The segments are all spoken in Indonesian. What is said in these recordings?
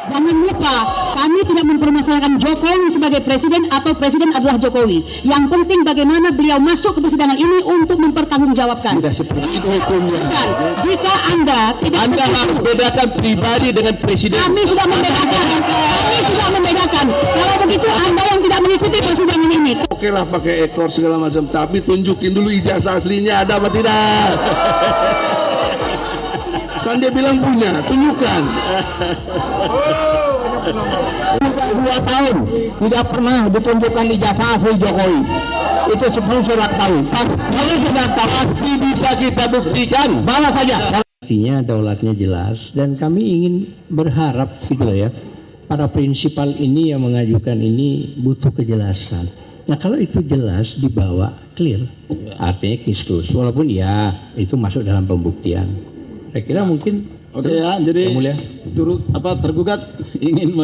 Jangan lupa, kami tidak mempermasalahkan Jokowi sebagai presiden atau presiden adalah Jokowi. Yang penting bagaimana beliau masuk ke persidangan ini untuk mempertanggungjawabkan. Tidak seperti itu hukumnya. Jika Anda tidak Anda harus bedakan pribadi dengan presiden. Kami sudah membedakan. Kami sudah membedakan. Kalau begitu Anda yang tidak mengikuti persidangan ini. Oke lah pakai ekor segala macam, tapi tunjukin dulu ijazah aslinya ada apa tidak. Kan dia bilang punya, tunjukkan. 2 tahun tidak pernah ditunjukkan ijazah asli Jokowi. Itu 10 surat tahu. Kalau sudah tahu pasti bisa kita buktikan. Balas saja. Artinya daulatnya jelas dan kami ingin berharap gitu loh ya. Para prinsipal ini yang mengajukan ini butuh kejelasan. Nah kalau itu jelas dibawa clear, artinya kiskus. Walaupun ya itu masuk dalam pembuktian. Saya kira mungkin oke ya, jadi tergugat ingin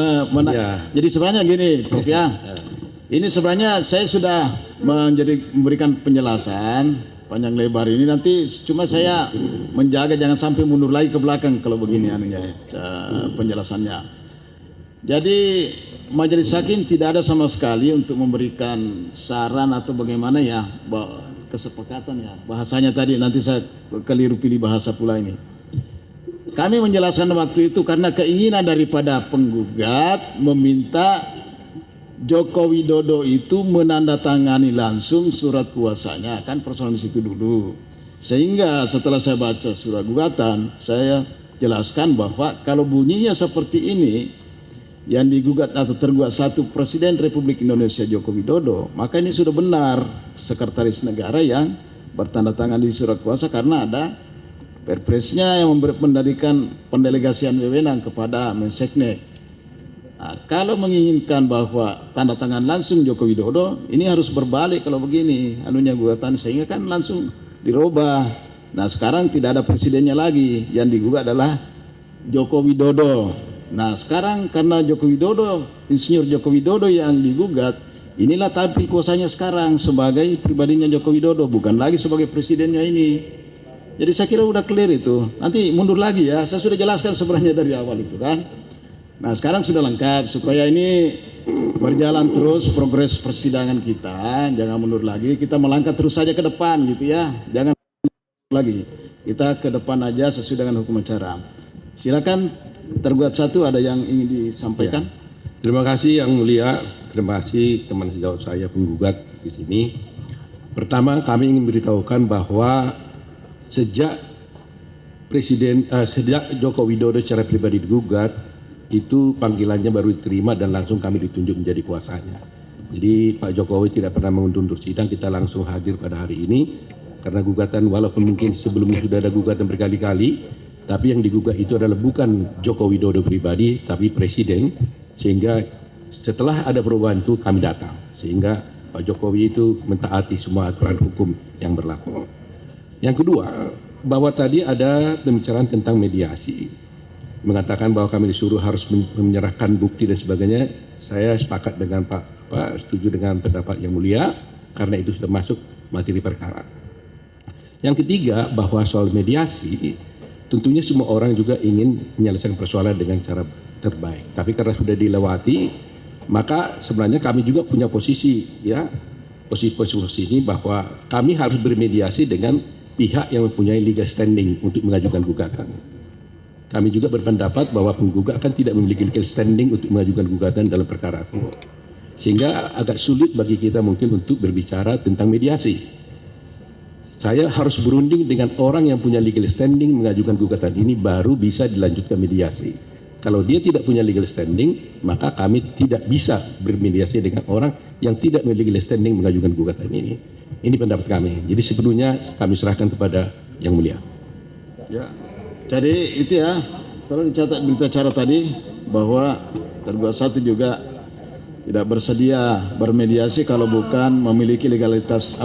Jadi sebenarnya gini, Prof ya. Ini sebenarnya saya sudah memberikan penjelasan panjang lebar ini, nanti cuma saya menjaga jangan sampai mundur lagi ke belakang kalau begini penjelasannya. Jadi majelis hakim tidak ada sama sekali untuk memberikan saran atau bagaimana ya kesepakatan ya. Bahasanya tadi nanti saya keliru pilih bahasa pula ini. Kami menjelaskan waktu itu karena keinginan daripada penggugat meminta Joko Widodo itu menandatangani langsung surat kuasanya, kan persoalan di situ dulu. Sehingga setelah saya baca surat gugatan, saya jelaskan bahwa kalau bunyinya seperti ini, yang digugat atau tergugat satu Presiden Republik Indonesia Joko Widodo, maka ini sudah benar Sekretaris Negara yang bertanda tangan di surat kuasa karena ada Perpresnya yang mendalikan pendelegasian wewenang kepada Menseknek. Nah, kalau menginginkan bahwa tanda tangan langsung Joko Widodo, ini harus berbalik kalau begini anunya gugatan, sehingga kan langsung dirubah. Nah sekarang tidak ada presidennya lagi, yang digugat adalah Joko Widodo. Nah sekarang karena Joko Widodo, Insinyur Joko Widodo yang digugat, inilah tampil kuasanya sekarang sebagai pribadinya Joko Widodo, bukan lagi sebagai presidennya ini. Jadi saya kira udah clear itu. Nanti mundur lagi ya, saya sudah jelaskan sebenarnya dari awal itu kan. Nah sekarang sudah lengkap, supaya ini berjalan terus progres persidangan kita, jangan mundur lagi, kita melangkah terus saja ke depan gitu ya, jangan lagi, kita ke depan aja sesuai dengan hukum acara. Silakan tergugat satu, ada yang ingin disampaikan? Ya. Terima kasih Yang Mulia, terima kasih teman sejawat saya penggugat di sini. Pertama kami ingin beritahukan bahwa sejak Joko Widodo secara pribadi digugat, itu panggilannya baru diterima dan langsung kami ditunjuk menjadi kuasanya. Jadi Pak Jokowi tidak pernah mengundur sidang, kita langsung hadir pada hari ini karena gugatan walaupun mungkin sebelumnya sudah ada gugatan berkali-kali, tapi yang digugat itu adalah bukan Joko Widodo pribadi tapi presiden, sehingga setelah ada perubahan itu kami datang, sehingga Pak Jokowi itu mentaati semua aturan hukum yang berlaku. Yang kedua, bahwa tadi ada pembicaraan tentang mediasi, mengatakan bahwa kami disuruh harus menyerahkan bukti dan sebagainya. Saya sepakat dengan Pak, setuju dengan pendapat Yang Mulia karena itu sudah masuk materi perkara. Yang ketiga, bahwa soal mediasi tentunya semua orang juga ingin menyelesaikan persoalan dengan cara terbaik. Tapi karena sudah dilewati, maka sebenarnya kami juga punya posisi ya, posisi bahwa kami harus bermediasi dengan pihak yang mempunyai legal standing untuk mengajukan gugatan. Kami juga berpendapat bahwa penggugat kan tidak memiliki legal standing untuk mengajukan gugatan dalam perkara itu. Sehingga agak sulit bagi kita mungkin untuk berbicara tentang mediasi. Saya harus berunding dengan orang yang punya legal standing mengajukan gugatan ini baru bisa dilanjutkan mediasi. Kalau dia tidak punya legal standing, maka kami tidak bisa bermediasi dengan orang yang tidak memiliki legal standing mengajukan gugatan ini. Ini pendapat kami. Jadi sepenuhnya kami serahkan kepada Yang Mulia. Ya. Jadi itu ya, tolong catat berita acara tadi bahwa tergugat satu juga tidak bersedia bermediasi kalau bukan memiliki legalitas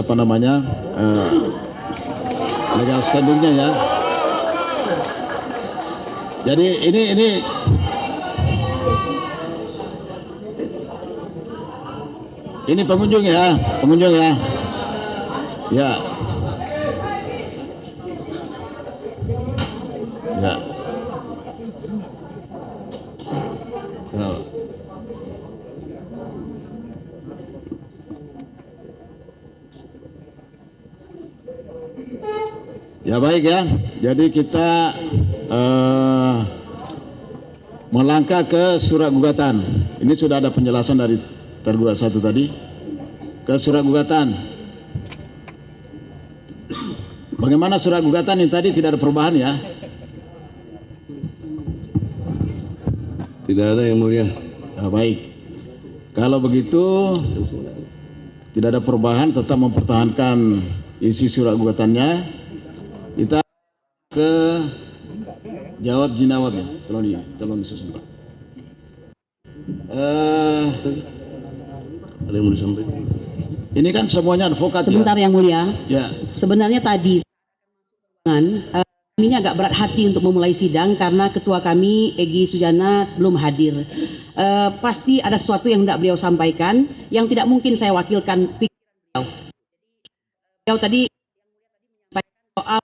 legal standingnya ya. Jadi ini pengunjung ya. Ya. Ya. Ya baik ya, jadi kita melangkah ke surat gugatan. Ini sudah ada penjelasan dari tergugat satu tadi. Ke surat gugatan. Bagaimana surat gugatan ini tadi tidak ada perubahan ya? Tidak ada yang mulia. Ya, baik. Kalau begitu tidak ada perubahan, tetap mempertahankan isi surat gugatannya. Kita ke jawab jinawab ya. Tolong disusun Pak. Ada yang mau disampaikan? Ini kan semuanya advokat. Sebentar ya. Yang Mulia. Ya. Sebenarnya tadi kami ini agak berat hati untuk memulai sidang karena ketua kami Egy Sujana belum hadir. Pasti ada sesuatu yang tidak beliau sampaikan yang tidak mungkin saya wakilkan pikiran beliau. Beliau tadi menyampaikan soal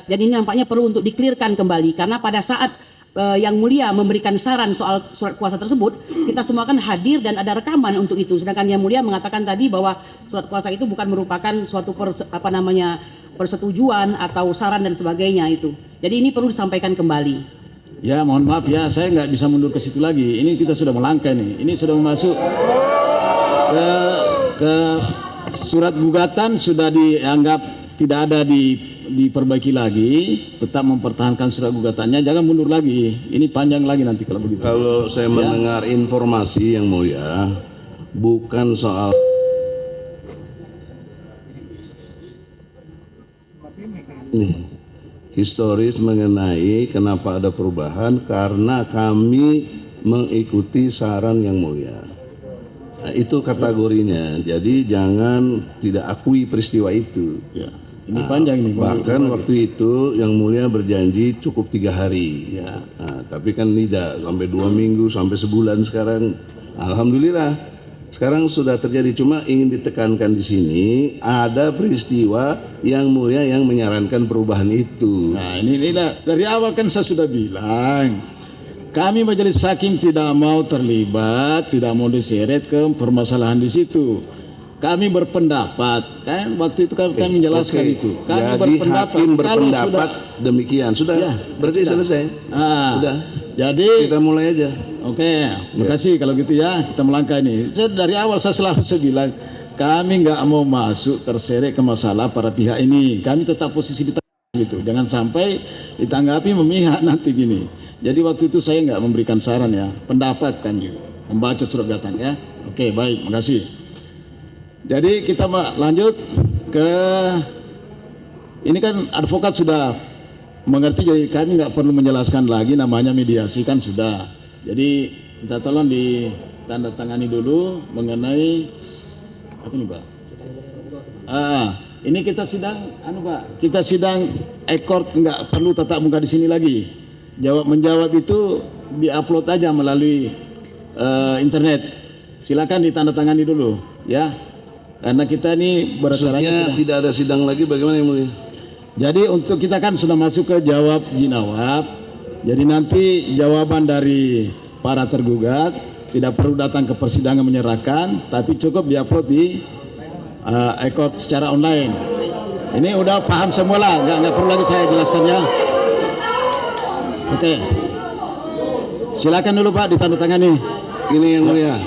dan ini nampaknya perlu untuk dikelirkan kembali karena pada saat Yang Mulia memberikan saran soal surat kuasa tersebut, kita semua kan hadir dan ada rekaman untuk itu. Sedangkan Yang Mulia mengatakan tadi bahwa surat kuasa itu bukan merupakan suatu persetujuan atau saran dan sebagainya itu. Jadi ini perlu disampaikan kembali. Ya mohon maaf ya, saya nggak bisa mundur ke situ lagi. Ini kita sudah melangkah nih. Ini sudah masuk ke surat gugatan sudah dianggap tidak ada diperbaiki lagi, tetap mempertahankan surat gugatannya, jangan mundur lagi. Ini panjang lagi nanti kalau begitu. Kalau saya mendengar informasi Yang Mulia, bukan soal historis mengenai kenapa ada perubahan, karena kami mengikuti saran Yang Mulia. Nah, itu kategorinya. Jadi jangan tidak akui peristiwa itu. Ya. Ini panjang nih. Bahkan waktu itu Yang Mulia berjanji cukup 3 hari. Ya. Nah, tapi kan tidak sampai 2 minggu, sampai sebulan sekarang. Alhamdulillah. Sekarang sudah terjadi. Cuma ingin ditekankan di sini ada peristiwa Yang Mulia yang menyarankan perubahan itu. Nah ini dari awal kan saya sudah bilang, kami majelis hakim tidak mau terlibat, tidak mau diseret ke permasalahan di situ. Kami berpendapat, kan waktu itu kami menjelaskan itu. Kami jadi hakim berpendapat demikian. Sudah, ya, berarti sudah selesai. Sudah. Jadi kita mulai aja. Oke, makasih kalau gitu ya. Kita melangkah ini. Dari awal saya selalu bilang, kami nggak mau masuk terseret ke masalah para pihak ini. Kami tetap posisi di tengah gitu. Jangan sampai ditanggapi memihak nanti gini. Jadi waktu itu saya nggak memberikan saran ya, pendapat kan gitu. Membaca surat gugatan ya. Oke, baik, makasih. Jadi kita lanjut ke ini kan advokat sudah mengerti, jadi kami nggak perlu menjelaskan lagi, namanya mediasi kan sudah. Jadi kita tolong ditandatangani dulu mengenai apa nih Pak? Ini kita sidang, Pak, kita sidang ekor, nggak perlu tatap muka di sini lagi. Menjawab itu diupload aja melalui internet. Silakan ditandatangani dulu ya. Karena kita ini beracaranya tidak ada sidang lagi, bagaimana Yang Mulia? Jadi untuk kita kan sudah masuk ke jawab jinawab. Jadi nanti jawaban dari para tergugat tidak perlu datang ke persidangan menyerahkan, tapi cukup diupload di record secara online. Ini udah paham semua lah, nggak perlu lagi saya jelaskan ya. Oke, silakan dulu Pak ditandatangani. Ini Yang Mulia.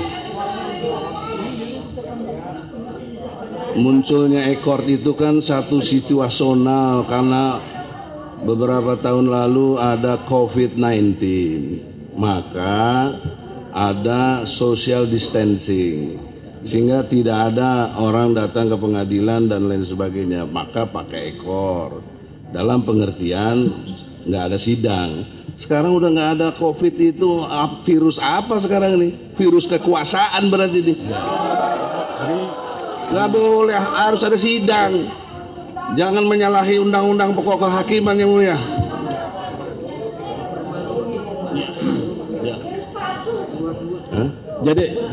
Munculnya ekor itu kan satu situasional karena beberapa tahun lalu ada COVID-19, maka ada social distancing sehingga tidak ada orang datang ke pengadilan dan lain sebagainya, maka pakai ekor dalam pengertian nggak ada sidang. Sekarang udah nggak ada COVID, itu virus apa sekarang ini? Virus kekuasaan berarti ini. Nggak boleh, harus ada sidang. Jangan menyalahi undang-undang pokok kehakiman Yang Mulia.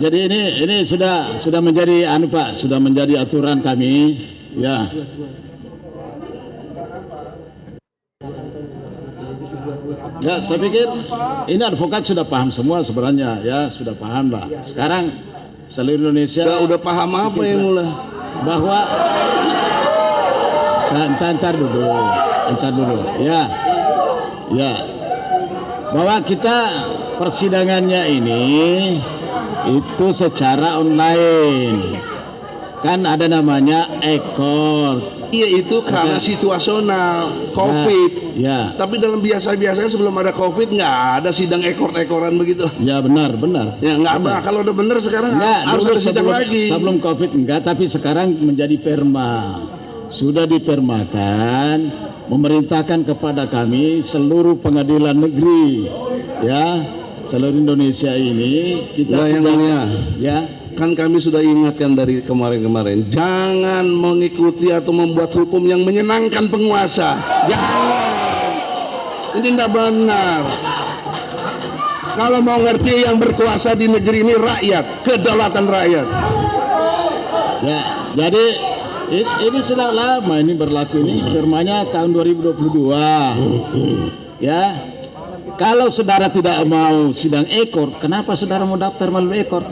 Jadi ini sudah menjadi Pak, sudah menjadi aturan kami ya. Ya, saya pikir ini advokat sudah paham semua sebenarnya, ya sudah paham lah. Sekarang seluruh Indonesia Udah paham apa yang mulai? bahwa ntar dulu, ya, bahwa kita persidangannya ini itu secara online, kan ada namanya ekor. Iya, itu karena situasional COVID. Ya, Tapi dalam biasa-biasanya sebelum ada COVID nggak ada sidang ekor-ekoran begitu. ya benar. Ya nggak apa. Kalau udah bener sekarang Enggak, harus dulu ada sidang lagi. Sebelum COVID enggak, tapi sekarang menjadi perma. Sudah dipermakan, memerintahkan kepada kami seluruh pengadilan negeri, ya, seluruh Indonesia ini kita Nah, yang sudah, mulia. ya, Kan kami sudah ingatkan dari kemarin-kemarin, jangan mengikuti atau membuat hukum yang menyenangkan penguasa. Jangan. Ini tidak benar. Kalau mau ngerti yang berkuasa di negeri ini rakyat, kedaulatan rakyat. ya. Jadi ini sudah lama ini berlaku, ini firmanya tahun 2022. Ya. Kalau saudara tidak mau sidang ekor, kenapa saudara mau daftar melalui ekor?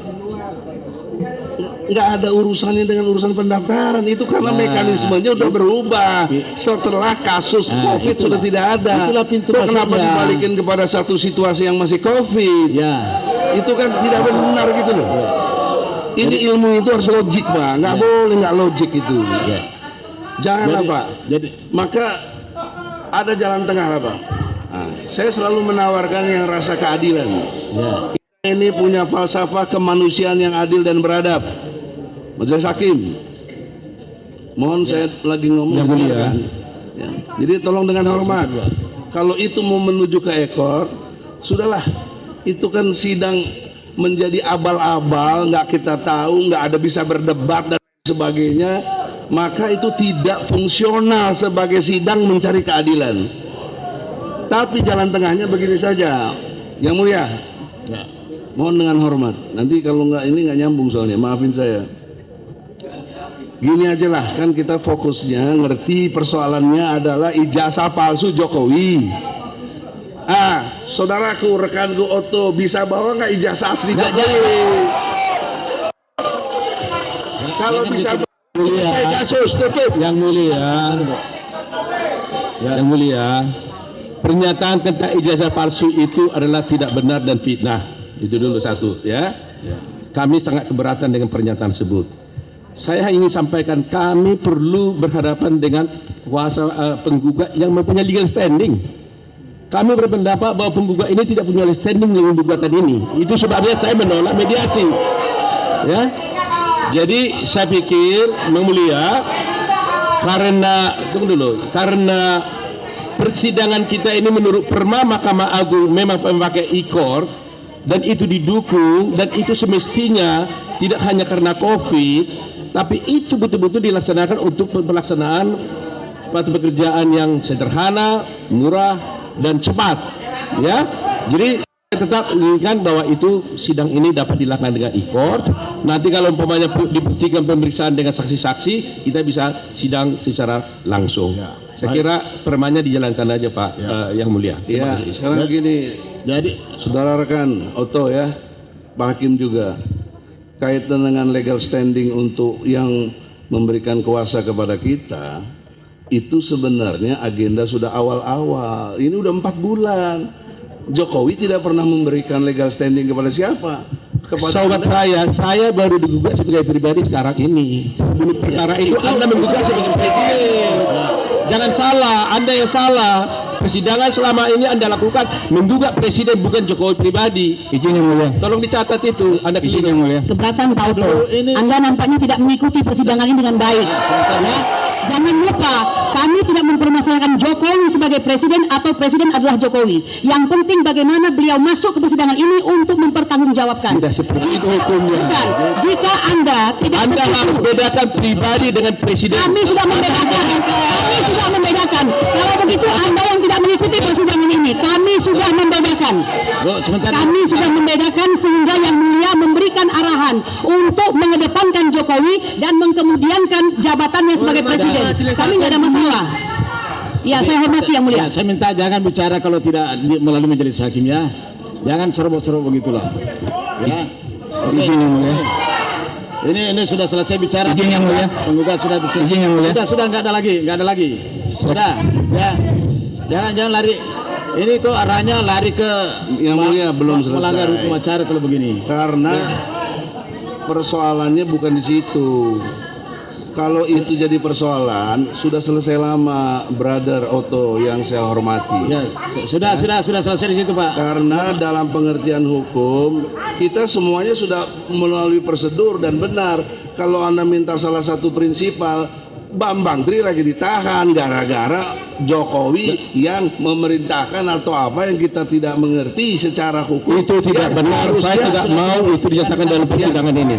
Nggak ada urusannya dengan urusan pendaftaran, itu karena mekanismenya udah berubah setelah kasus COVID itulah. sudah tidak ada. Itulah pintu Kok kenapa masuknya. dibalikin kepada satu situasi yang masih COVID? Ya. Itu kan tidak benar gitu loh. Ini ilmu itu harus logik, Pak. Nggak boleh nggak logik itu. Ya. Janganlah, Pak. Jadi Maka ada jalan tengah lah, Pak. Nah, saya selalu menawarkan yang rasa keadilan. ya. Ini punya falsafah kemanusiaan yang adil dan beradab. Majelis Hakim, mohon saya lagi ngomong. Yang mulia. kan? Ya. Jadi tolong dengan hormat. Kalau itu mau menuju ke ekor, sudahlah. Itu kan sidang menjadi abal-abal, nggak kita tahu, nggak ada bisa berdebat dan sebagainya. Maka itu tidak fungsional sebagai sidang mencari keadilan. Tapi jalan tengahnya begini saja, Yang Mulia. Ya. Mohon dengan hormat. Nanti kalau nggak ini nggak nyambung soalnya, maafin saya. Gini aja lah, kan kita fokusnya ngerti persoalannya adalah ijazah palsu Jokowi. Saudaraku, rekanku Otto, bisa bawa nggak ijazah asli Jokowi? Kalau bisa bawa, saya kasus tutup. Yang mulia, yang mulia, pernyataan tentang ijazah palsu itu adalah tidak benar dan fitnah. Itu dulu satu, ya. Kami sangat keberatan dengan pernyataan tersebut. Saya ingin sampaikan, kami perlu berhadapan dengan kuasa penggugat yang mempunyai legal standing. Kami berpendapat bahwa penggugat ini tidak punya legal standing dengan gugatan ini. Itu sebabnya saya menolak mediasi. Ya. Jadi saya pikir, Yang Mulia, karena persidangan kita ini menurut Perma Mahkamah Agung memang memakai e-court dan itu didukung, dan itu semestinya tidak hanya karena COVID, tapi itu betul-betul dilaksanakan untuk pelaksanaan suatu pekerjaan yang sederhana, murah, dan cepat. Ya, jadi saya tetap inginkan bahwa itu sidang ini dapat dilakukan dengan e-court. Nanti kalau umpamanya dibuktikan pemeriksaan dengan saksi-saksi, kita bisa sidang secara langsung. Ya. Saya kira permanya dijalankan aja, Pak. Yang Mulia. Iya, sekarang begini, Jadi saudara rekan Otto ya, Pak Hakim juga, kaitan dengan legal standing untuk yang memberikan kuasa kepada kita, itu sebenarnya agenda sudah awal-awal. Ini udah 4 bulan. Jokowi tidak pernah memberikan legal standing kepada siapa? Kepada Sobat saya baru digugat sebagai pribadi sekarang ini. Sebelum perkara itu Anda menggugat sebagai presiden. Jangan salah, Anda yang salah. Persidangan selama ini Anda lakukan menggugat presiden, bukan Jokowi pribadi. izin Yang Mulia. Tolong dicatat itu, Anda Izin keliru. Yang Mulia. Keberatan Pak Otto, ini- Anda nampaknya tidak mengikuti persidangan ini dengan baik. Ya. Jangan lupa, kami tidak mempermasalahkan Jokowi sebagai presiden atau presiden adalah Jokowi. Yang penting bagaimana beliau masuk ke persidangan ini untuk mempertanggungjawabkan. Tidak seperti itu hukumnya. Bukan. Jika Anda tidak Anda setuju, harus bedakan pribadi dengan presiden. kami sudah membedakan. Kami sudah membedakan. Kalau begitu Anda yang tidak mengikuti persidangan ini, kami sudah membedakan. Bu, sebentar. Kami sudah membedakan sehingga Yang Mulia memberikan arahan untuk mengedepankan Jokowi dan mengkemudiankan jabatannya sebagai presiden. Kami nggak ada masalah. Ya, saya hormati yang mulia. Ya, saya minta jangan bicara kalau tidak melalui majelis hakim ya. Jangan serobot-serobot begitulah. Ya. Oke. Ini sudah selesai bicara. Izin yang mulia. Penggugat sudah bicara. Izin yang mulia. Sudah nggak ada lagi. Sudah. Ya. Jangan lari. Ini kok arahnya lari ke Yang mulia belum selesai. melanggar hukum acara kalau begini. Karena persoalannya bukan di situ. Kalau itu jadi persoalan, sudah selesai lama, Brother Otto yang saya hormati. Ya, sudah selesai di situ, Pak. Karena dalam pengertian hukum, kita semuanya sudah melalui prosedur dan benar. Kalau Anda minta salah satu prinsipal, Bambang Tri lagi ditahan gara-gara Jokowi yang memerintahkan atau apa yang kita tidak mengerti secara hukum. Itu tidak benar. Saya tidak mau itu dinyatakan dalam persidangan ini.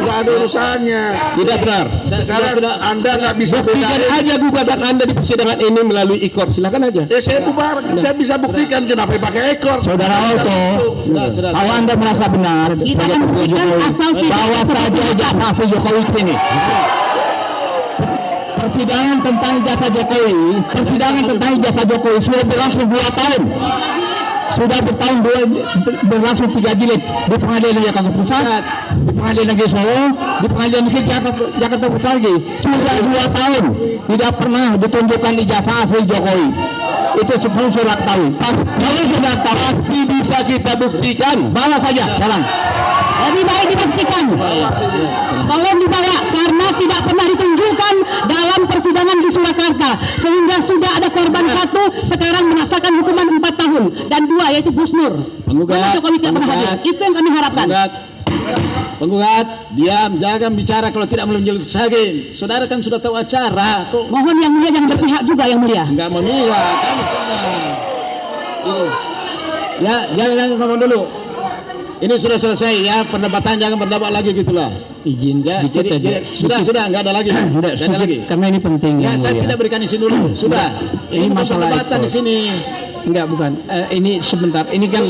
Nggak ada urusannya. Tidak benar. Sekarang Anda nggak bisa Buktikan bedain. aja gugatan Anda di persidangan ini melalui ikor. Silakan aja. Saya bisa buktikan kenapa pakai ekor. Saudara Otto, Sudah. kalau Anda merasa benar Kita sebagai akan Presiden buktikan Jokowi, asal tidak bawa saja ijazah asli Jokowi ke sini. Persidangan tentang ijazah Jokowi sudah berlangsung 2 tahun. Sudah berlangsung 3 jilid di Pengadilan Jakarta Pusat, di Pengadilan Negeri Solo, di Pengadilan Negeri Jakarta Pusat lagi. Sudah 2 tahun tidak pernah ditunjukkan ijazah asli Jokowi. Itu sebelum surat ketahui. Kalau sudah pasti bisa kita buktikan. Bawa saja, jalan. Lebih baik dibuktikan. Tolong dibawa karena tidak pernah ditunjukkan dalam persidangan di Surakarta, sehingga sudah ada korban 1 sekarang merasakan hukuman 4 tahun dan 2 yaitu Gus Nur. Karena Jokowi tidak pernah hadir. Itu yang kami harapkan. Penggugat, diam, jangan bicara kalau tidak belum jelas lagi. Saudara kan sudah tahu acara, kok Mohon yang mulia jangan berpihak juga yang mulia. nggak memihak. Kamu tenang. Ya, jangan ngomong dulu. Ini sudah selesai ya, perdebatan jangan berdebat lagi gitulah. Izin Ya, dikit jadi aja. sudah nggak ada lagi. Tidak, Nggak ada lagi. karena ini penting Ya, yang saya mulia. tidak berikan izin dulu. Sudah. Ini Ini bukan masalah perdebatan ekor. di sini. Enggak, bukan. Ini sebentar. Ini kan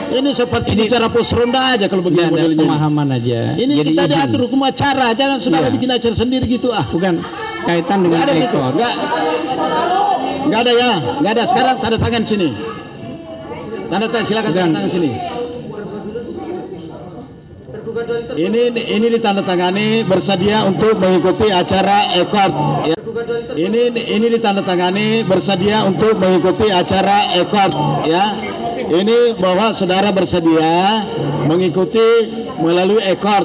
Ini seperti bicara pos ronda aja kalau begini ada modelnya. pemahaman aja. Ini Jadi kita izin. diatur hukum acara, jangan saudara Iya. bikin acara sendiri gitu ah. Bukan kaitan Nggak dengan ada gitu, ekor. nggak ada ya, nggak ada. Sekarang tanda tangan sini. Tanda tangan, silakan Bukan. tanda tangan sini. Ini ditandatangani bersedia untuk mengikuti acara ekor. Ya. Ini ditandatangani bersedia untuk mengikuti acara ekor. Ya. Ini bahwa saudara bersedia mengikuti melalui ekor.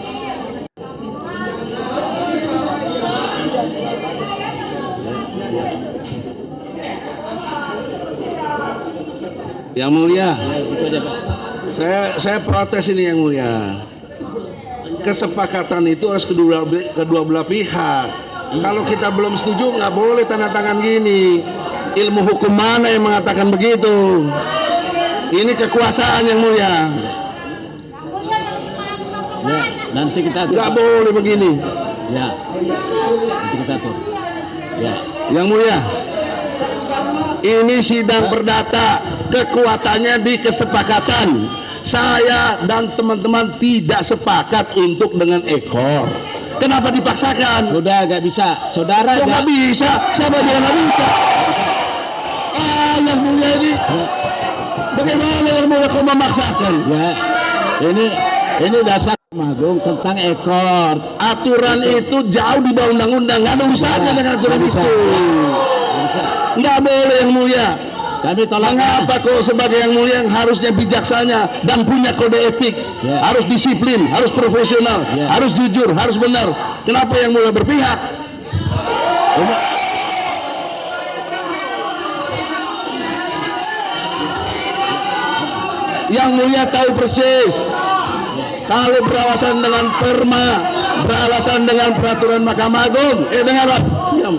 Yang mulia, saya protes ini yang mulia. Kesepakatan itu harus kedua belah pihak. Kalau kita belum setuju nggak boleh tanda tangan gini. Ilmu hukum mana yang mengatakan begitu? Ini kekuasaan yang mulia. Ya, nanti kita atur. Nggak boleh begini. Ya, nanti kita atur. Ya, Yang mulia, ini sidang perdata, kekuatannya di kesepakatan. Saya dan teman-teman tidak sepakat untuk dengan ekor. Kenapa dipaksakan? sudah nggak bisa. Saudara Kok nggak bisa? Siapa bilang nggak bisa? Yang mulia ini, bagaimana yang mulia kau memaksakan? Ya, ini dasar Agung tentang ekor. Aturan itu jauh di bawah undang-undang, nggak ada urusannya dengan aturan Nggak bisa. itu. Nggak bisa. Nggak boleh yang mulia. Kami tolak. Mengapa kau sebagai yang mulia yang harusnya bijaksana dan punya kode etik, Ya. harus disiplin, harus profesional, Ya. harus jujur, harus benar. Kenapa yang mulia berpihak? Yang mulia tahu persis kalau beralasan dengan perma, beralasan dengan peraturan Mahkamah Agung. Dengarlah, diam.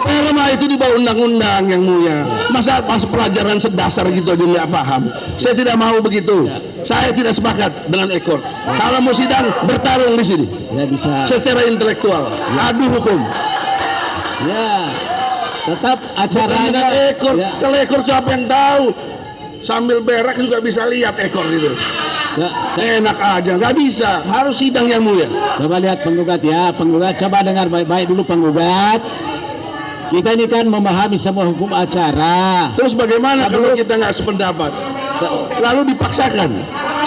Perma itu di bawah undang-undang yang mulia. Masa pas pelajaran sedasar gitu aja nggak paham. Saya tidak mau begitu. Saya tidak sepakat dengan ekor. Kalau mau sidang bertarung di sini Ya bisa. secara intelektual, adu hukum. Ya, tetap Bukan acaranya. dengan ekor. Ya. Kalau ekor siapa yang tahu? Sambil berak juga bisa lihat ekor itu. Enak aja, nggak bisa. Harus sidang yang mulia. Coba lihat penggugat ya, penggugat coba dengar baik-baik dulu penggugat. Kita ini kan memahami semua hukum acara. Terus bagaimana kalau kita nggak sependapat? Lalu dipaksakan.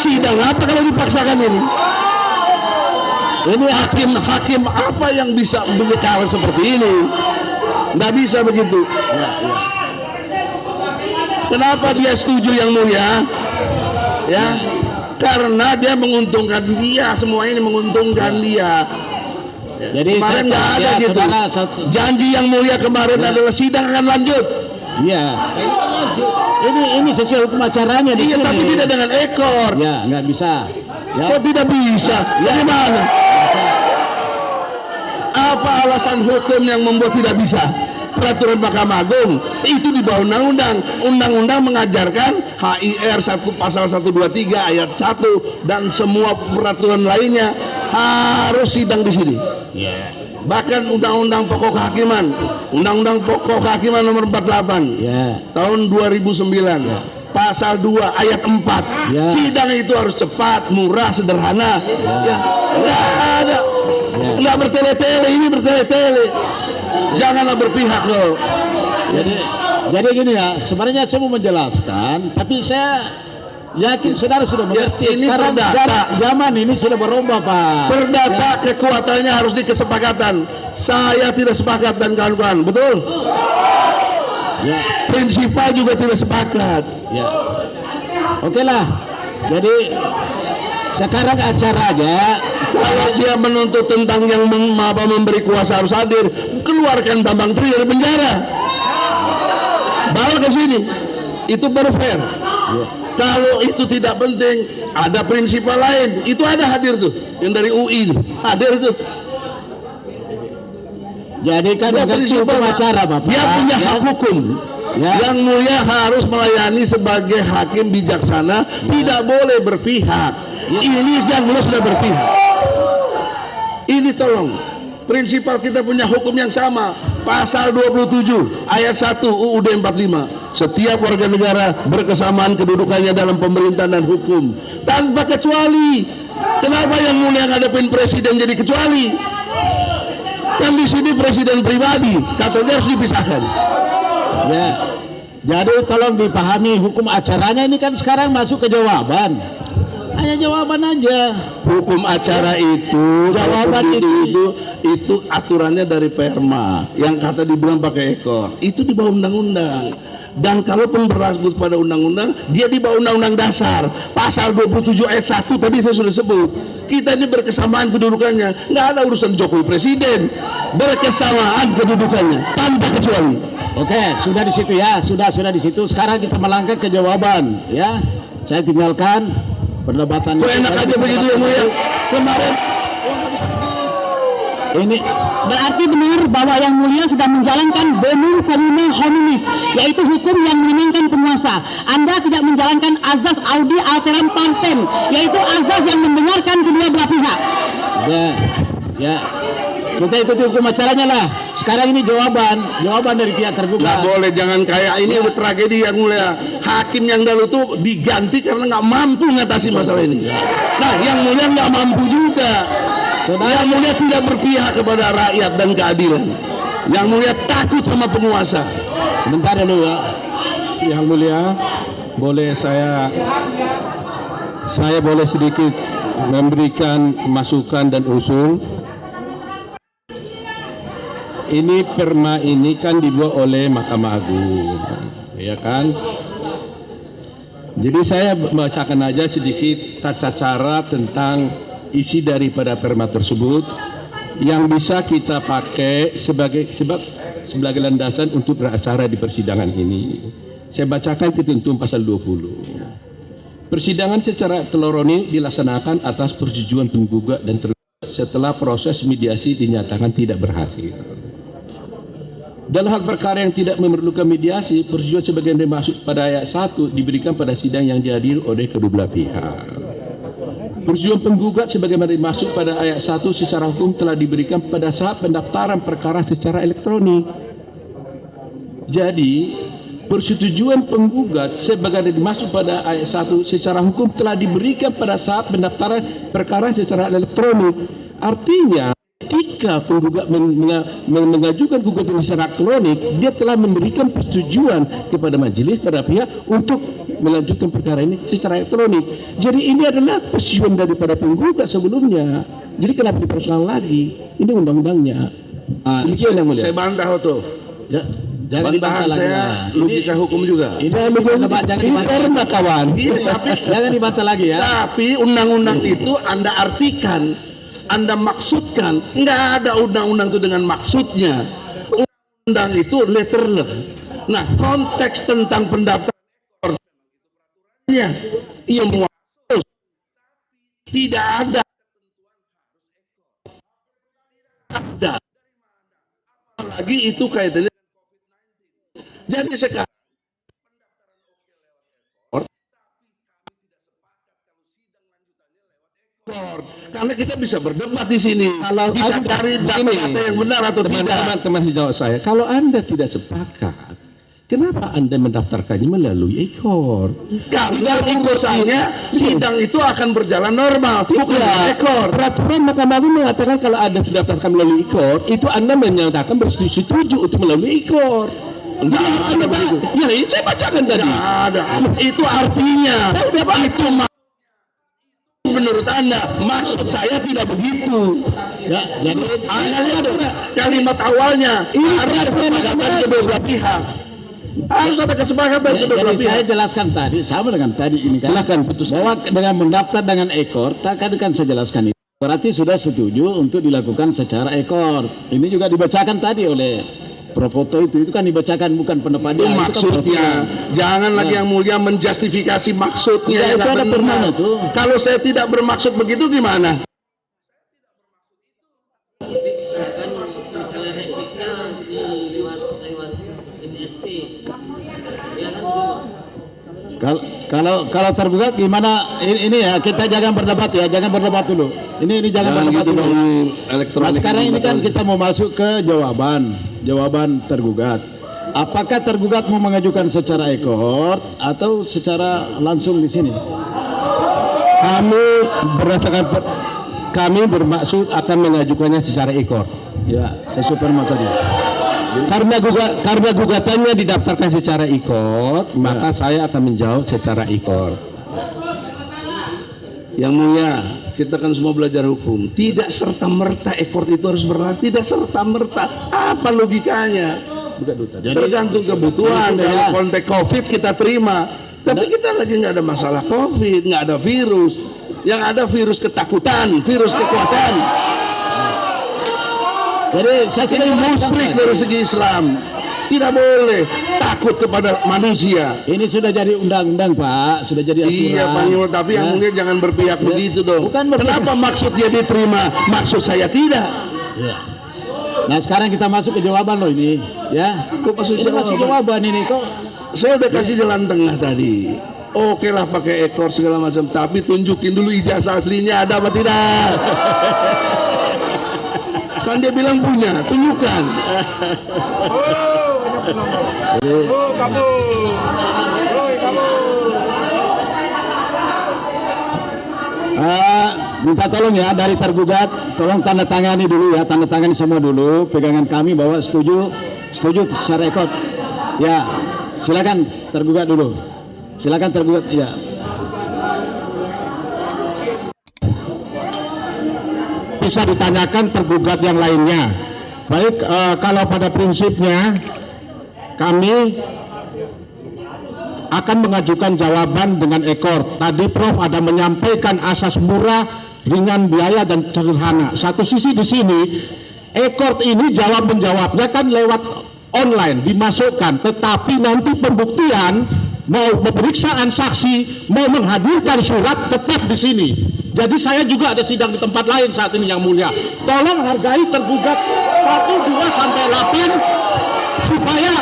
Sidang apa kalau dipaksakan ini? Ini hakim apa yang bisa berbicara seperti ini? Nggak bisa begitu. Kenapa dia setuju yang mulia? Ya, karena dia menguntungkan dia, semua ini menguntungkan dia. Jadi kemarin nggak ada ya, gitu. Janji yang mulia kemarin adalah sidang akan lanjut. Iya. Ini sesuai hukum acaranya di Iya, sini. tapi tidak dengan ekor. Ya, nggak bisa. Ya. Kok tidak bisa? Bagaimana? Apa alasan hukum yang membuat tidak bisa? Peraturan Mahkamah Agung itu di bawah undang-undang. Undang-undang mengajarkan HIR 1 pasal 123 ayat 1 dan semua peraturan lainnya harus sidang di sini. Ya. Bahkan Undang-Undang Pokok Kehakiman, Undang-Undang Pokok Kehakiman nomor 48 Ya. tahun 2009. Pasal 2 ayat 4. Ya. Sidang itu harus cepat, murah, sederhana. Ya, enggak ada. Enggak bertele-tele, ini bertele-tele. Janganlah berpihak loh. Jadi gini ya, sebenarnya saya mau menjelaskan, tapi saya yakin saudara sudah mengerti. ini Sekarang perdata. zaman ini sudah berubah, Pak. Perdata kekuatannya harus dikesepakatan. Saya tidak sepakat dan kawan-kawan, betul? Ya. Prinsipal juga tidak sepakat. Ya. Oke lah. Jadi sekarang acaranya Kalau dia menuntut tentang yang memberi kuasa harus hadir, keluarkan Bambang Tri dari penjara. Bawa ke sini. Itu baru fair. ya. Kalau itu tidak penting, ada prinsipal lain. Itu ada hadir tuh, yang dari UI tuh. Hadir tuh. Jadi kan Dia mengerti prinsipal, hukum Pak. acara, Bapak. Dia punya Ya. hak hukum. Ya. Yang mulia harus melayani sebagai hakim bijaksana, tidak boleh berpihak. Ini yang mulia sudah berpihak. Ini tolong, prinsipal kita punya hukum yang sama. Pasal 27 ayat 1 UUD 45. Setiap warga negara berkesamaan kedudukannya dalam pemerintahan dan hukum tanpa kecuali. Kenapa yang mulia ngadepin presiden jadi kecuali? Kan di sini presiden pribadi, katanya harus dipisahkan. Ya. Jadi tolong dipahami hukum acaranya ini kan sekarang masuk ke jawaban. Hanya jawaban aja. Hukum acara itu, Jawaban itu aturannya dari Perma yang kata dibilang pakai ekor. Itu di bawah undang-undang. Dan kalaupun berlaku pada undang-undang, dia di bawah undang-undang dasar. Pasal 27 ayat 1 tadi saya sudah sebut. Kita ini berkesamaan kedudukannya. Nggak ada urusan Jokowi presiden. Berkesamaan kedudukannya tanpa kecuali. Oke, sudah di situ ya, sudah di situ. Sekarang kita melangkah ke jawaban, ya. Saya tinggalkan perdebatan. Kok enak aja begitu ya mulia? Kemarin Ini berarti benar bahwa yang mulia sedang menjalankan bonum commune hominis, yaitu hukum yang menginginkan penguasa. Anda tidak menjalankan azas audi alteram partem, yaitu azas yang mendengarkan kedua belah pihak. Ya. Kita ikuti hukum acaranya lah. Sekarang ini jawaban dari pihak nggak tergugat. boleh, jangan kayak ini udah tragedi yang mulia. Hakim yang dahulu tuh diganti karena nggak mampu ngatasi masalah ini. Nah, yang mulia nggak mampu juga. Yang mulia tidak berpihak kepada rakyat dan keadilan. Yang mulia takut sama penguasa. Sebentar dulu ya. Yang mulia, boleh saya boleh sedikit memberikan masukan dan usul. Ini perma ini kan dibuat oleh Mahkamah Agung, ya kan? Jadi saya bacakan aja sedikit tata cara tentang isi daripada perma tersebut yang bisa kita pakai sebagai landasan untuk beracara di persidangan ini. Saya bacakan ketentuan pasal 20. Persidangan secara teloroni dilaksanakan atas persetujuan penggugat dan tergugat setelah proses mediasi dinyatakan tidak berhasil. Dalam hal perkara yang tidak memerlukan mediasi, persetujuan sebagaimana dimaksud pada ayat 1 diberikan pada sidang yang dihadiri oleh kedua belah pihak. Persetujuan penggugat sebagaimana dimaksud pada ayat 1 secara hukum telah diberikan pada saat pendaftaran perkara secara elektronik. Jadi, persetujuan penggugat sebagaimana dimaksud pada ayat 1 secara hukum telah diberikan pada saat pendaftaran perkara secara elektronik. Artinya ketika penggugat mengajukan gugatan secara elektronik, dia telah memberikan persetujuan kepada majelis pada pihak untuk melanjutkan perkara ini secara elektronik. Jadi ini adalah persetujuan daripada penggugat sebelumnya. Jadi kenapa dipersoalkan lagi? Ini undang-undangnya. Demikian yang mulia. Saya bantah tuh. Ya, jangan dibantah Bantahan lagi. saya Nah, logika hukum juga. Ini jangan dibantah kawan. Tapi Jangan dibantah lagi ya. Tapi undang-undang itu Anda artikan, Anda maksudkan. Nggak ada undang-undang itu dengan maksudnya. Undang itu letterless. Nah, konteks tentang pendaftaran semua tidak ada. Apalagi itu kaitannya. Jadi sekarang karena kita bisa berdebat di sini, Kalau bisa Anda- cari data yang benar atau tidak. Teman-teman sejawat saya, kalau Anda tidak sepakat, kenapa Anda mendaftarkannya melalui ekor? Karena urusannya sidang itu akan berjalan normal, bukan Ya, ekor. peraturan Mahkamah Agung mengatakan kalau Anda didaftarkan melalui ekor, itu Anda menyatakan bersetuju untuk melalui ekor. Enggak ada begitu. Ya, ini saya bacakan tadi. Tidak ada. Itu artinya itu menurut Anda, maksud saya tidak begitu. Ya, jadi Anda lihat kalimat awalnya harus kesepakatan kedua belah pihak. Harus ada kesepakatan kedua belah Jadi saya pihak. jelaskan tadi sama dengan tadi ini kan. Silakan putus. Bahwa dengan mendaftar dengan ekor, tadi kan saya jelaskan itu. Berarti sudah setuju untuk dilakukan secara ekor. Ini juga dibacakan tadi oleh Prof. Foto itu kan dibacakan bukan pendapat Itu dia. maksudnya, jangan lagi yang mulia menjustifikasi Itu maksudnya yang ada nggak benar. permana tuh. Kalau saya tidak bermaksud begitu gimana? Kalau tergugat gimana? Ini ya kita jangan berdebat ya, jangan berdebat dulu. Ini jangan berdebat dulu. Nah, sekarang ini kan kita mau masuk ke jawaban tergugat. Apakah tergugat mau mengajukan secara ekor atau secara langsung di sini? Kami bermaksud akan mengajukannya secara ekor. Ya, sesuai perma tadi. Karena gugatannya didaftarkan secara ekor, maka saya akan menjawab secara ekor. Yang mulia, kita kan semua belajar hukum. Tidak serta merta ekor itu harus berlaku. Tidak serta merta. Apa logikanya? Tergantung kebutuhan. Dalam konteks COVID kita terima. Tapi kita lagi nggak ada masalah COVID, nggak ada virus. Yang ada virus ketakutan, virus kekuasaan. Jadi saya sudah Ini musyrik dari segi Islam. Tidak boleh takut kepada manusia. ini sudah jadi undang-undang Pak, sudah jadi aturan. Iya Pak Yul, tapi yang Ya. mulia jangan berpihak begitu dong. Bukan berpihak. Kenapa maksud dia diterima, maksud saya tidak? Ya. Nah sekarang kita masuk ke jawaban loh ini, ya. Kok masuk Ini masuk jawaban ini kok. Saya udah kasih jalan tengah tadi. Oke lah pakai ekor segala macam, tapi tunjukin dulu ijazah aslinya ada apa tidak. Kan dia bilang punya, tunjukkan. Minta tolong ya dari tergugat, tolong tanda tangani dulu ya, tanda tangani semua dulu pegangan kami bahwa setuju secara ekor. Ya, silakan tergugat dulu. Silakan tergugat ya. Bisa ditanyakan tergugat yang lainnya. Baik, kalau pada prinsipnya kami akan mengajukan jawaban dengan ekor. Tadi Prof ada menyampaikan asas murah, ringan biaya dan sederhana. Satu sisi di sini ekor ini jawab menjawabnya kan lewat online dimasukkan, tetapi nanti pembuktian mau pemeriksaan saksi, mau menghadirkan surat tetap di sini. Jadi saya juga ada sidang di tempat lain saat ini yang mulia. Tolong hargai tergugat 1, 2 sampai 8 supaya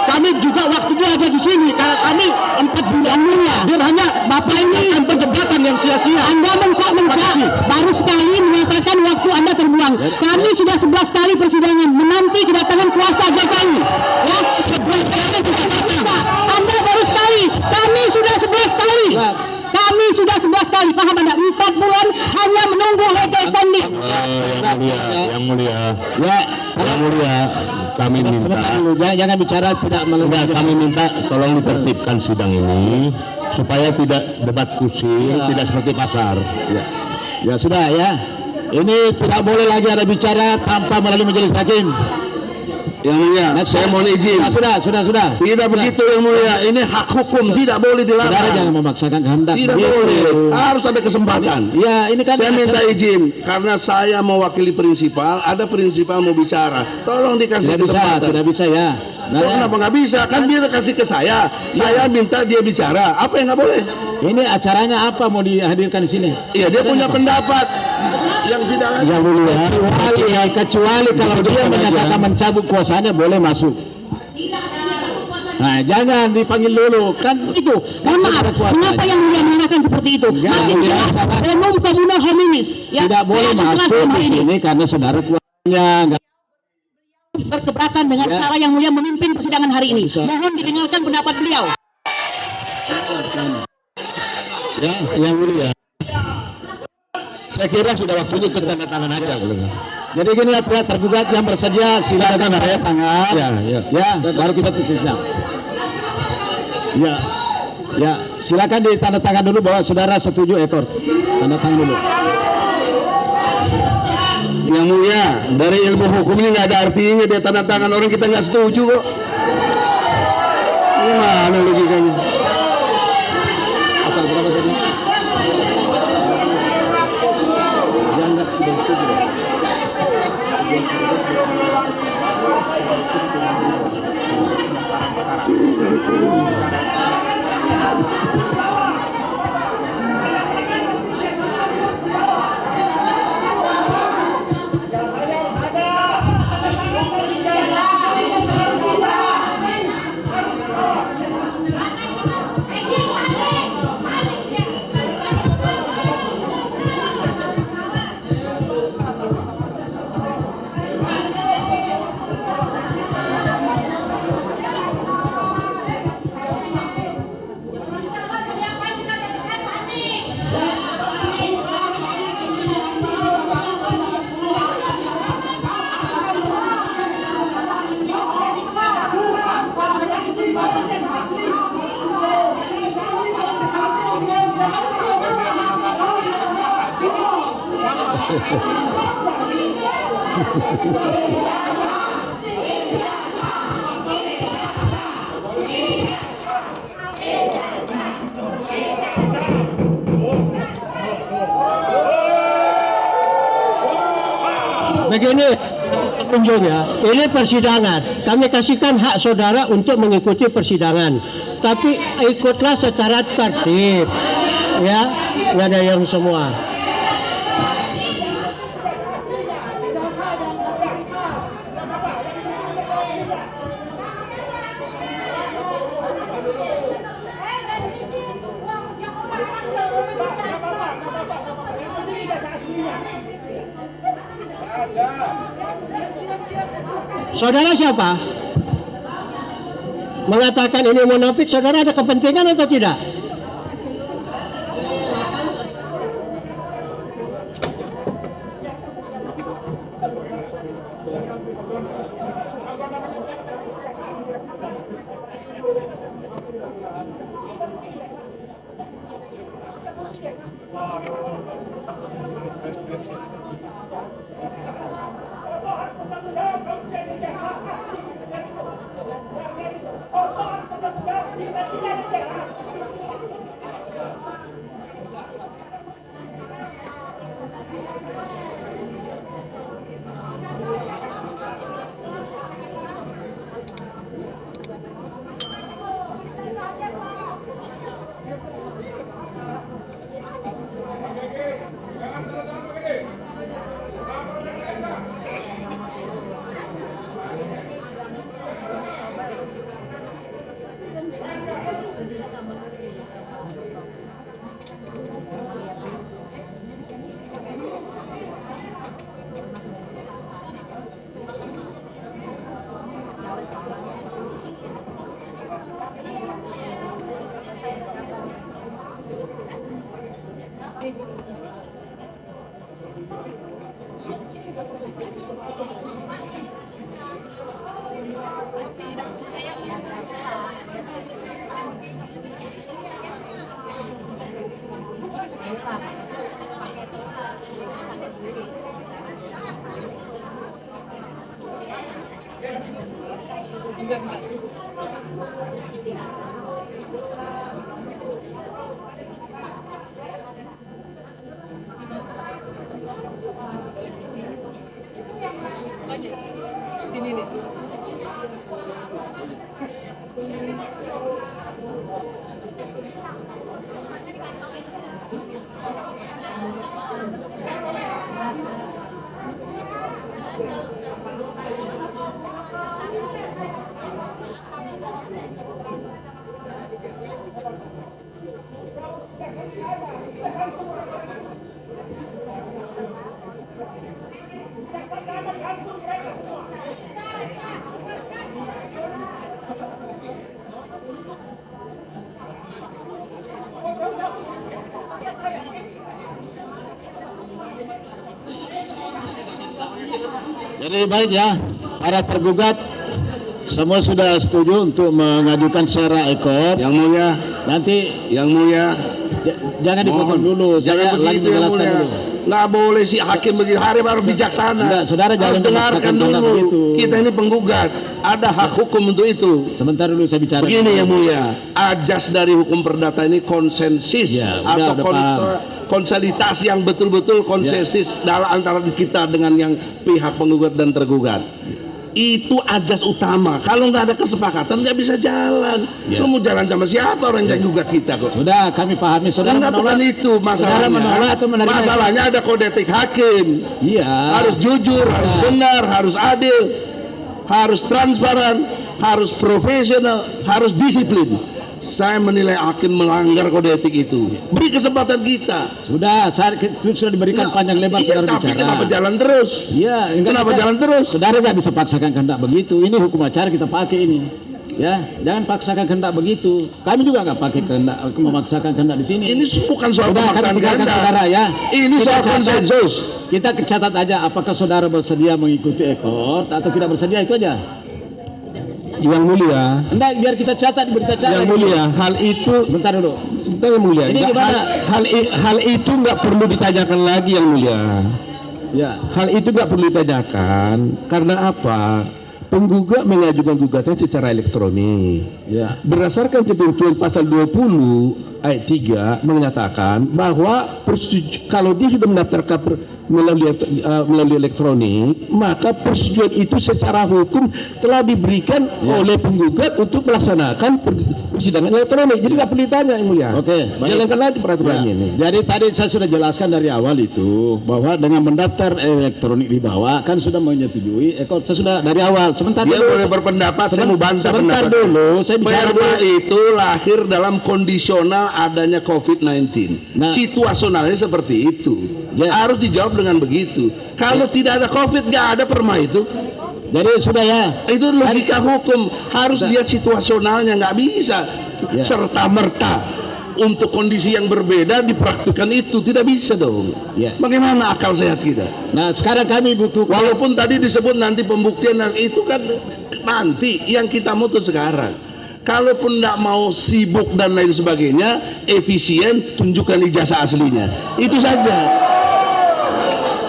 kami juga waktunya ada di sini karena kami 4 bulan mulia. Biar hanya Bapak ini perdebatan yang sia-sia. Anda mencak-mencak baru sekali mengatakan waktu Anda terbuang. Kami sudah 11 kali persidangan menanti kedatangan kuasa JKI. Ya, 11 kali kita datang. kami minta, sebentar dulu, jangan bicara tidak enggak, kami minta tolong ditertibkan sidang ini supaya tidak debat kusir, tidak seperti pasar. Ya sudah ya. Ini tidak boleh lagi ada bicara tanpa melalui majelis hakim. Yang mulia, saya mohon izin. Sudah. Tidak begitu yang mulia. Ini hak hukum, tidak boleh Saudara jangan dilarang. memaksakan kehendak. Tidak begitu. boleh. Harus ada kesempatan. Ya, ini kan Saya minta izin karena saya mewakili prinsipal. Ada prinsipal mau bicara. Tolong dikasih kesempatan. tidak bisa ya. Nah, Kok kenapa nggak bisa? Kan dia kasih ke saya. Saya minta dia bicara. Apa yang nggak boleh? ini acaranya apa mau dihadirkan di sini? Iya, dia punya pendapat yang tidak Yang mulia, kecuali kalau dia menyatakan mencabut kuasanya boleh masuk. Nah, jangan dipanggil dulu kan Itu, mohon maaf, mengapa yang mulia mengatakan seperti itu? Makin jelas, remum communal hominis. Ya, tidak boleh saya jelas masuk selama di ini. sini karena saudara kuasanya nggak Berkeberatan dengan Ya. cara yang mulia memimpin persidangan hari ini. Mohon didengarkan pendapat beliau. ya, yang mulia. Saya kira sudah waktunya tanda tangan aja. Jadi gini lah pihak tergugat yang bersedia silakan tanda tangan. Ya, baru kita tutup sidang. Ya, silakan ditanda tangan dulu bahwa saudara setuju ekor. Tanda tangan dulu. yang mulia. Dari ilmu hukum ini nggak ada artinya dia tanda tangan orang kita nggak setuju kok. Gimana logikanya? Asal berapa tadi? Dianggap sudah setuju. Begini penunjuknya, ini persidangan. Kami kasihkan hak saudara untuk mengikuti persidangan, tapi ikutlah secara tertib, ya, nggak ada yang semua. Saudara siapa? Mengatakan ini munafik, saudara ada kepentingan atau tidak? Sini nih. Jadi baik ya, para tergugat semua sudah setuju untuk mengajukan secara ekor. Yang mulia, Nanti yang mulia, jangan dipotong mohon. dulu, saya Jangan lagi begitu yang menjelaskan mulia. dulu. Nggak boleh si hakim begitu. Hari baru bijaksana. Enggak, saudara jangan Harus dengarkan memaksakan kehendak dulu. begitu. Kita ini penggugat, ada hak hukum untuk itu. Sebentar dulu saya bicara. Begini yang mulia, ajas dari hukum perdata ini konsensus Ya, atau udah paham. konsolitas yang betul-betul konsensus dalam antara kita dengan yang pihak penggugat dan tergugat. Itu ajas utama. Kalau nggak ada kesepakatan nggak bisa jalan. Ya. Lu mau jalan sama siapa orang yang gugat kita kok? Sudah kami pahami, saudara Enggak, bukan menolak. itu Saudara menolak masalahnya. atau menerima? Masalahnya ada kode etik hakim. Iya. Harus jujur, harus benar, harus adil, harus transparan, harus profesional, harus disiplin. Saya menilai hakim melanggar kode etik itu. Beri kesempatan kita. Sudah, itu sudah diberikan panjang lebar Iya, saudara tapi bicara. kenapa jalan terus? Iya, enggak Kenapa bisa. jalan terus? Saudara nggak bisa paksakan kehendak begitu. Ini hukum acara kita pakai ini. Ya, jangan paksakan kehendak begitu. Kami juga nggak pakai kehendak memaksakan kehendak di sini. Ini bukan soal Sudah, kami pemaksaan tinggalkan kehendak. saudara ya. Ini Kita soal catat. konsensus. Kita catat aja apakah saudara bersedia mengikuti ekor atau tidak bersedia, itu aja. Yang mulia, Enggak, biar kita catat di berita acara. yang mulia, hal itu Sebentar dulu. sebentar yang mulia. Ini Nggak, gimana? hal itu nggak perlu ditanyakan lagi yang mulia. Ya. Hal itu nggak perlu ditanyakan karena apa? Penggugat mengajukan gugatan secara elektronik. Ya. Berdasarkan ketentuan pasal 20 ayat 3 menyatakan bahwa kalau dia sudah mendaftarkan melalui elektronik, maka persetujuan itu secara hukum telah diberikan oleh penggugat untuk melaksanakan persidangan elektronik. Jadi nggak perlu ditanya yang mulia. Oke, baik. Jalankan lagi peraturannya ini. Jadi tadi saya sudah jelaskan dari awal itu bahwa dengan mendaftar elektronik di bawah kan sudah menyetujui ekor. Saya sudah dari awal. Sebentar Dia dulu. boleh berpendapat, saya mau bantah Sebentar pendapat. dulu, saya bicara Perma dulu. itu lahir dalam kondisional adanya COVID-19. Nah. Situasionalnya seperti itu. Ya. Harus dijawab dengan begitu. Kalau tidak ada COVID, nggak ada perma itu. Jadi sudah ya. Itu logika hukum. Harus Sudah. lihat situasionalnya, nggak bisa Ya. serta merta untuk kondisi yang berbeda dipraktikkan itu, tidak bisa dong. Ya. Bagaimana akal sehat kita? Nah, sekarang kami butuh Walaupun tadi disebut nanti pembuktian yang itu kan nanti yang kita mau tuh sekarang. Kalaupun tidak mau sibuk dan lain sebagainya, efisien, tunjukkan ijazah aslinya. Itu saja.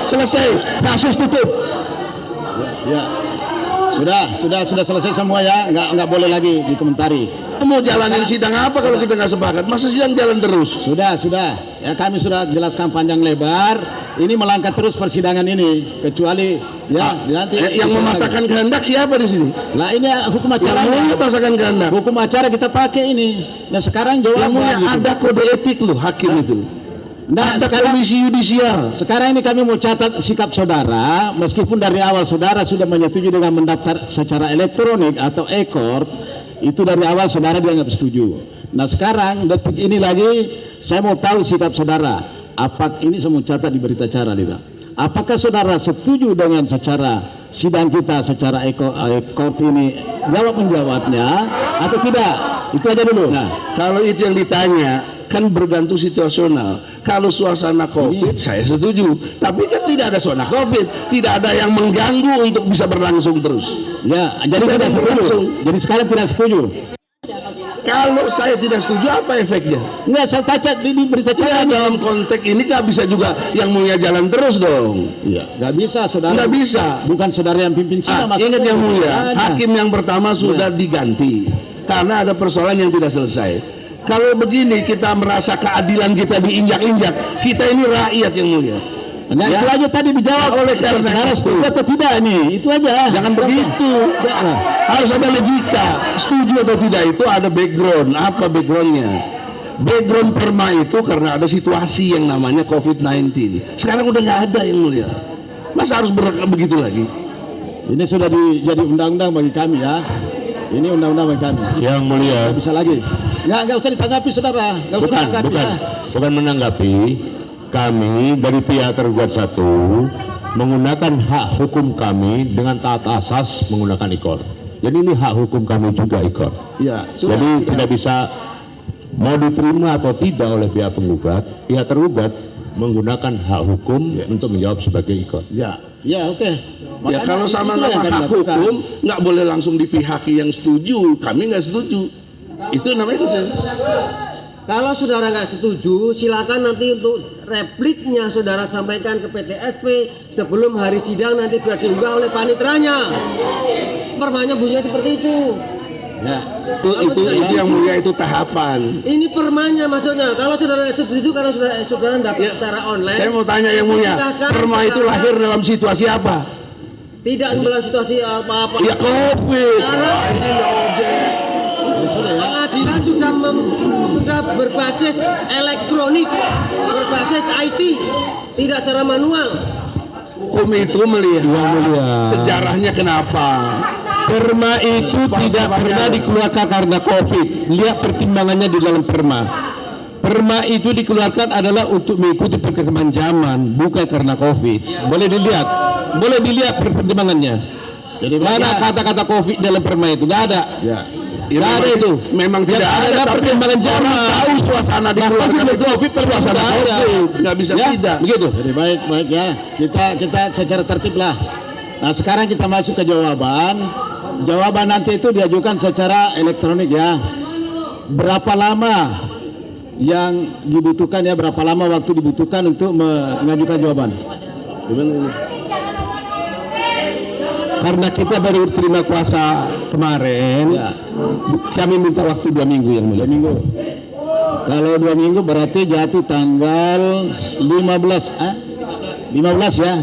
Selesai, kasus tutup. ya. Sudah selesai semua ya. Nggak boleh lagi dikomentari. Mau jalanin sidang apa kalau kita nggak sepakat? Masa sidang jalan terus? Sudah. Ya, kami sudah jelaskan panjang lebar. Ini melangkah terus persidangan ini, kecuali ya nanti Yang memasakkan kehendak siapa di sini? Nah, ini hukum Yang acara. mau memasakkan kehendak. Hukum acara kita pakai ini. Nah, sekarang Yang jawaban mulia, gitu. ada kode etik loh hakim itu. Nah, Ada sekarang komisi yudisial. Sekarang ini kami mau catat sikap saudara, meskipun dari awal saudara sudah menyetujui dengan mendaftar secara elektronik atau ekor, itu dari awal saudara dianggap setuju. Nah, sekarang detik ini lagi saya mau tahu sikap saudara. Apa ini saya mau catat di berita acara nih, Pak. Apakah saudara setuju dengan secara sidang kita secara ekor ini? Menjawabnya atau tidak? Itu aja dulu. Nah, kalau itu yang ditanya kan bergantung situasional. Kalau suasana COVID saya setuju, tapi kan tidak ada suasana COVID, tidak ada yang mengganggu untuk bisa berlangsung terus. Ya, jadi Tidak tidak setuju. berlangsung. Jadi sekarang tidak setuju. Kalau saya tidak setuju apa efeknya? Enggak, saya baca di berita Ya, acara dalam konteks ini nggak bisa juga yang mulia jalan terus dong. Iya, nggak bisa saudara. Nggak bisa. Bukan saudara yang pimpin sidang. Ingat yang mulia, Nggak ada. hakim yang pertama sudah diganti karena ada persoalan yang tidak selesai. Kalau begini kita merasa keadilan kita diinjak-injak, kita ini rakyat yang mulia. Nah, Ya. itu aja tadi dijawab Oleh karena saudara itu. setuju atau tidak nih, itu aja. Jangan begitu. Harus ada logika. Setuju atau tidak itu ada background. Apa backgroundnya? Background perma itu karena ada situasi yang namanya COVID-19. Sekarang udah nggak ada yang mulia. Masa harus begitu lagi? Ini sudah jadi undang-undang bagi kami ya. Ini undang-undang bagi kami. Yang mulia, Nggak bisa lagi. Nggak usah ditanggapi saudara. Nggak usah bukan ditanggapi ya. bukan menanggapi. Kami dari pihak tergugat 1 menggunakan hak hukum kami dengan taat asas menggunakan IKOR. Jadi ini hak hukum kami juga IKOR. Iya. sudah. Jadi tidak bisa mau diterima atau tidak oleh pihak penggugat, pihak tergugat menggunakan hak hukum untuk menjawab sebagai IKOR. Ya, ya oke. Ya kalau sama-sama itulah yang kami hak lakukan. hukum nggak boleh langsung dipihaki yang setuju. Kami nggak setuju. Itu namanya itu. Kalau saudara nggak setuju, silakan nanti untuk repliknya saudara sampaikan ke PTSP sebelum hari sidang nanti sudah diunggah oleh paniteranya. Permanya bunyinya seperti itu. Ya. Itu yang mulia itu tahapan. Ini permanya maksudnya. Kalau saudara nggak setuju karena saudara dapat Ya, secara online. Saya mau tanya yang mulia, silakan perma itu saudara- lahir dalam situasi apa? Tidak dalam situasi apa-apa. Ya COVID. Karena Sudah ya. pengadilan sudah berbasis elektronik, berbasis IT, tidak secara manual. Hukum itu melihat sejarahnya kenapa. Perma itu tidak pernah dikeluarkan karena COVID. Lihat pertimbangannya di dalam perma. Perma itu dikeluarkan adalah untuk mengikuti perkembangan zaman, bukan karena COVID. Boleh dilihat pertimbangannya. Jadi Mana kata-kata COVID dalam perma itu? Nggak ada. Ya. Ya, Nggak ada memang- itu. Memang Yang tidak ada, tapi pertimbangan zaman. orang tahu suasana dikeluarkan Nah, itu COVID suasana nggak ada. COVID. Nggak bisa Ya, tidak. begitu. Jadi baik ya. Kita secara tertib lah. Nah, sekarang kita masuk ke jawaban. Jawaban nanti itu diajukan secara elektronik ya. Berapa lama yang dibutuhkan ya? Berapa lama waktu dibutuhkan untuk mengajukan jawaban? Gimana ini? Karena kita baru terima kuasa kemarin, Ya. kami minta waktu 2 minggu yang mulia. 2 minggu. Kalau 2 minggu berarti jatuh tanggal 15 ya.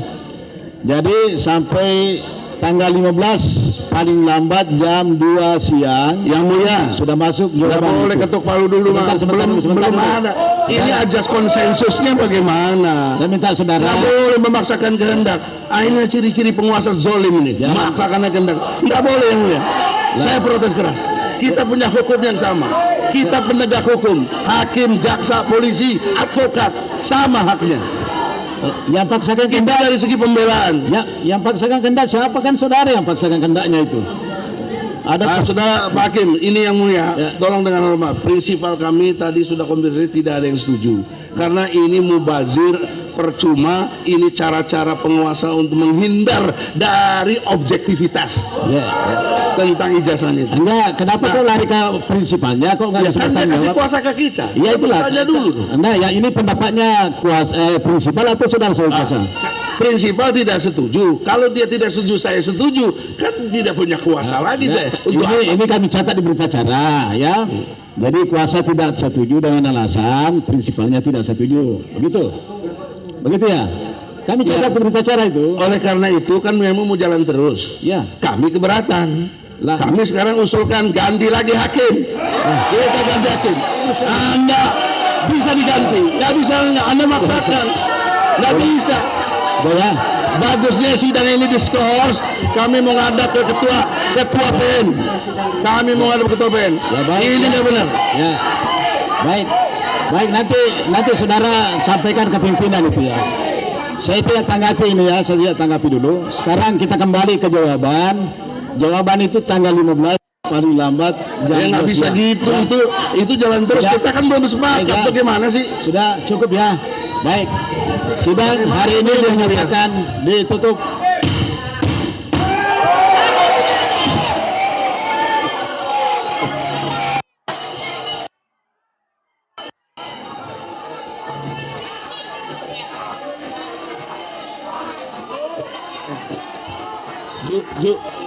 Jadi sampai tanggal 15 paling lambat jam 2 siang Yang mulia, sudah masuk nggak jawaban boleh itu. ketuk palu dulu, Sebentar, Mas. sebentar, belum sebentar, belum sebentar. ada. Ini ajas konsensusnya bagaimana? Saya minta saudara. Nggak boleh memaksakan kehendak. Ini ciri-ciri penguasa zolim ini. Ya. Memaksakan kehendak. Nggak boleh yang mulia. Saya protes keras. Kita punya hukum yang sama. Kita penegak hukum, hakim, jaksa, polisi, advokat, sama haknya. Yang paksakan Kita kehendak, dari segi pembelaan. ya, yang paksakan kehendak siapa? Kan saudara yang paksakan kehendaknya itu. Ada Saudara Pak Hakim, ini yang mulia, Ya. tolong dengan hormat. Prinsipal kami tadi sudah konfirmasi tidak ada yang setuju. Karena ini mubazir, percuma, ini cara-cara penguasa untuk menghindar dari objektivitas ya. tentang ijazah itu. Enggak, kenapa kok lari ke prinsipalnya? Kok nggak Ya, bisa kan dia bertanggung kasih jawab? kuasa ke kita. Iya itulah. Tanya dulu. Nah, ya ini pendapatnya prinsipal atau saudara kuasa? Prinsipal tidak setuju. Kalau dia tidak setuju, saya setuju. Kan tidak punya kuasa lagi saya. Untuk apa? Ini kami catat di berita acara ya. Jadi kuasa tidak setuju dengan alasan prinsipalnya tidak setuju. Begitu. Begitu ya. Kami catat di berita acara itu. Oleh karena itu kan memang mau jalan terus. Ya. Kami keberatan. Lah. Kami sekarang usulkan ganti lagi hakim. Kita ganti hakim. Anda bisa diganti. Nggak bisa Anda maksakan. Nggak bisa. Boleh. Bagusnya sidang ini diskors. Kami mau ngadap ke ketua PN. Kami mau ngadap ke ketua PN. Ya, baik. Ini nggak benar. Ya. Baik. Baik, nanti saudara sampaikan ke pimpinan itu ya. Saya tidak tanggapi ini ya, saya tidak tanggapi dulu. Sekarang kita kembali ke jawaban. Jawaban itu tanggal 15 paling lambat jam Ya nggak 2 bisa siang. gitu. Ya. Itu jalan terus. Ya. Kita kan belum sepakat. Baik, ya. Bagaimana sih? Sudah cukup ya. Baik. Sidang hari ini dinyatakan ditutup. Yuk.